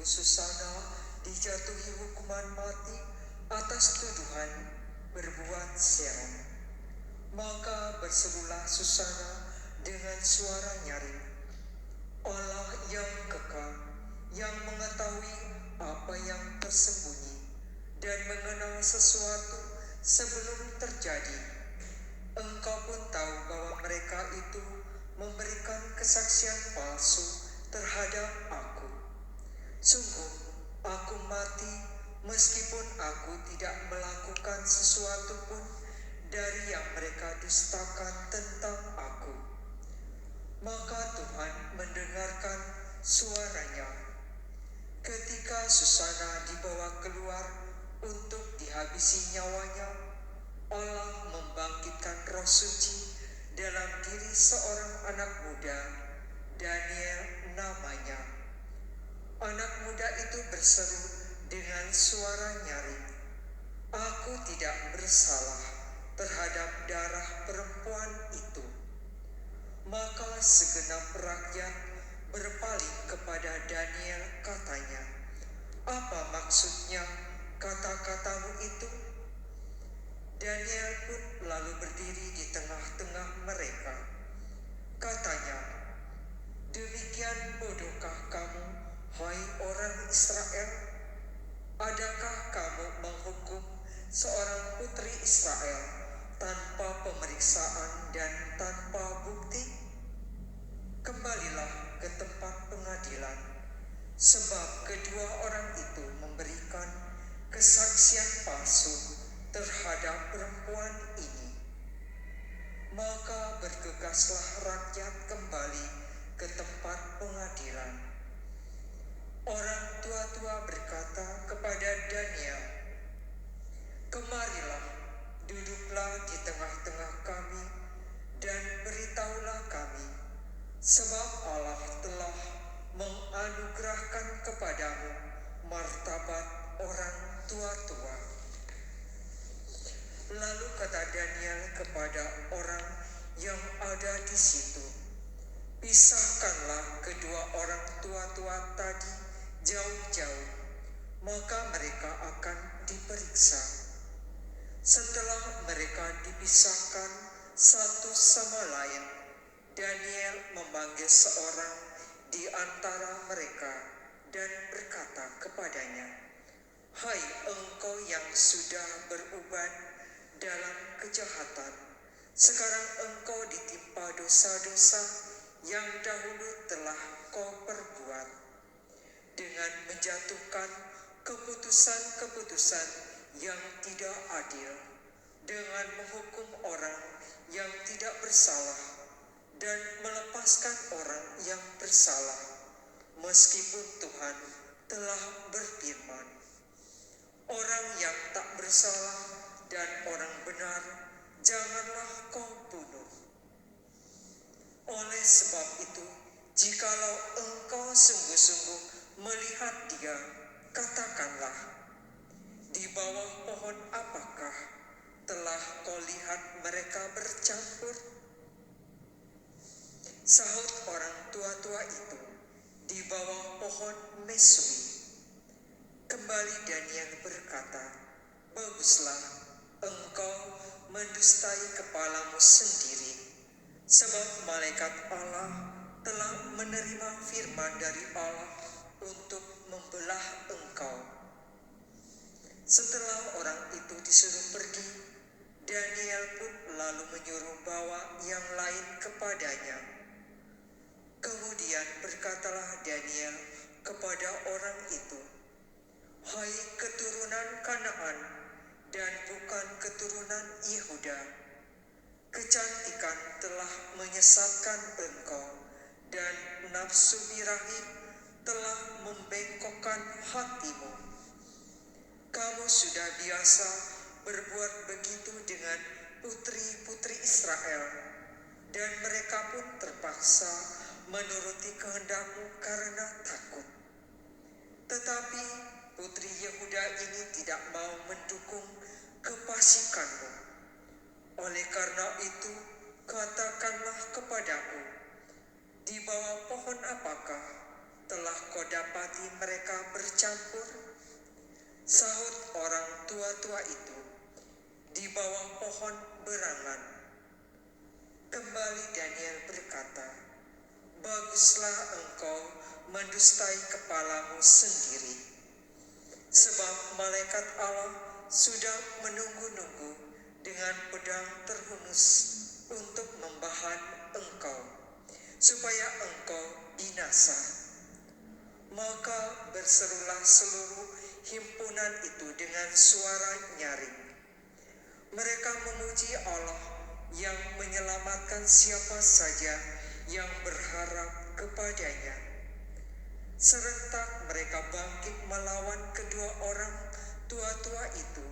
Susana dijatuhi hukuman mati atas tuduhan berbuat serong. Maka berserulah Susana dengan suara nyaring, Allah yang kekal, yang mengetahui apa yang tersembunyi dan mengenal sesuatu sebelum terjadi. Engkau pun tahu bahwa mereka itu memberikan kesaksian palsu terhadap aku. Sungguh, aku mati meskipun aku tidak melakukan sesuatu pun dari yang mereka dustakan tentang aku. Maka Tuhan mendengarkan suaranya. Ketika Susana dibawa keluar untuk dihabisi nyawanya, Allah membangkitkan roh suci dalam diri seorang anak muda, Daniel namanya. Anak muda itu berseru dengan suara nyaring, aku tidak bersalah terhadap darah perempuan itu. Maka segenap rakyat berpaling kepada Daniel, katanya, apa maksudnya kata-katamu itu? Daniel pun lalu berdiri di tengah-tengah mereka. Katanya, demikian bodohkah kamu, hai orang Israel? Adakah kamu menghukum seorang putri Israel tanpa pemeriksaan dan tanpa bukti? Kembalilah ke tempat pengadilan, sebab kedua orang itu memberikan kesaksian palsu terhadap perempuan ini. Maka bergegaslah rakyat kembali ke tempat pengadilan. Orang tua-tua berkata kepada Daniel, kemarilah, duduklah di tengah-tengah kami dan beritahulah kami, sebab Allah telah menganugerahkan kepadamu martabat orang tua-tua. Lalu kata Daniel kepada orang yang ada di situ, pisahkanlah kedua orang tua-tua tadi jauh-jauh, maka mereka akan diperiksa. Setelah mereka dipisahkan satu sama lain, Daniel memanggil seorang di antara mereka dan berkata kepadanya, hai engkau yang sudah beruban dalam kejahatan, sekarang engkau ditimpa dosa-dosa yang dahulu telah kau perbuat, dengan menjatuhkan keputusan-keputusan yang tidak adil, dengan menghukum orang yang tidak bersalah dan melepaskan orang yang bersalah, meskipun Tuhan telah berfirman, orang yang tak bersalah dan orang benar janganlah kau bunuh. Oleh sebab itu, jikalau engkau sungguh-sungguh melihat dia, katakanlah, di bawah pohon apakah telah kau lihat mereka bercampur? Sahut orang tua-tua itu, di bawah pohon mesui. Kembali Daniel berkata, baguslah, engkau mendustai kepalamu sendiri, sebab malaikat Allah telah menerima firman dari Allah untuk membelah engkau. Setelah orang itu disuruh pergi, Daniel pun lalu menyuruh bawa yang lain kepadanya. Kemudian berkatalah Daniel kepada orang itu, hai keturunan Kanaan dan bukan keturunan Yehuda, kecantikan telah menyesatkan engkau dan nafsu birahi telah membengkokkan hatimu. Kamu sudah biasa berbuat begitu dengan putri-putri Israel, dan mereka pun terpaksa menuruti kehendakmu karena takut. Tetapi putri Yehuda ini tidak mau mendukung kefasikanmu. Oleh karena itu, katakanlah kepadaku, di bawah pohon apakah telah kau dapati mereka bercampur? Sahut orang tua-tua itu, di bawah pohon berangan. Kembali Daniel berkata, baguslah engkau mendustai kepalamu sendiri, sebab malaikat Allah sudah menunggu-nunggu dengan pedang terhunus untuk membahan engkau, supaya engkau binasa. Maka berserulah seluruh himpunan itu dengan suara nyaring. Mereka memuji Allah yang menyelamatkan siapa saja yang berharap kepadanya. Serentak mereka bangkit melawan kedua orang tua-tua itu,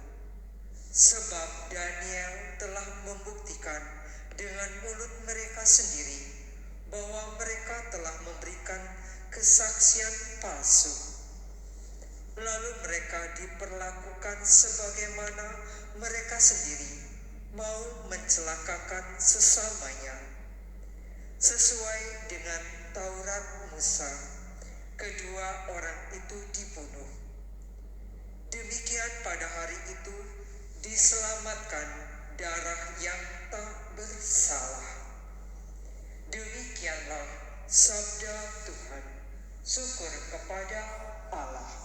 sebab Daniel telah membuktikan dengan mulut mereka sendiri bahwa mereka telah memberikan kesaksian palsu. Lalu mereka diperlakukan sebagaimana mereka sendiri mau mencelakakan sesamanya. Sesuai dengan Taurat Musa, kedua orang itu dibunuh. Demikian pada hari itu diselamatkan darah yang tak bersalah. Demikianlah sabda Tuhan. Syukur kepada Allah.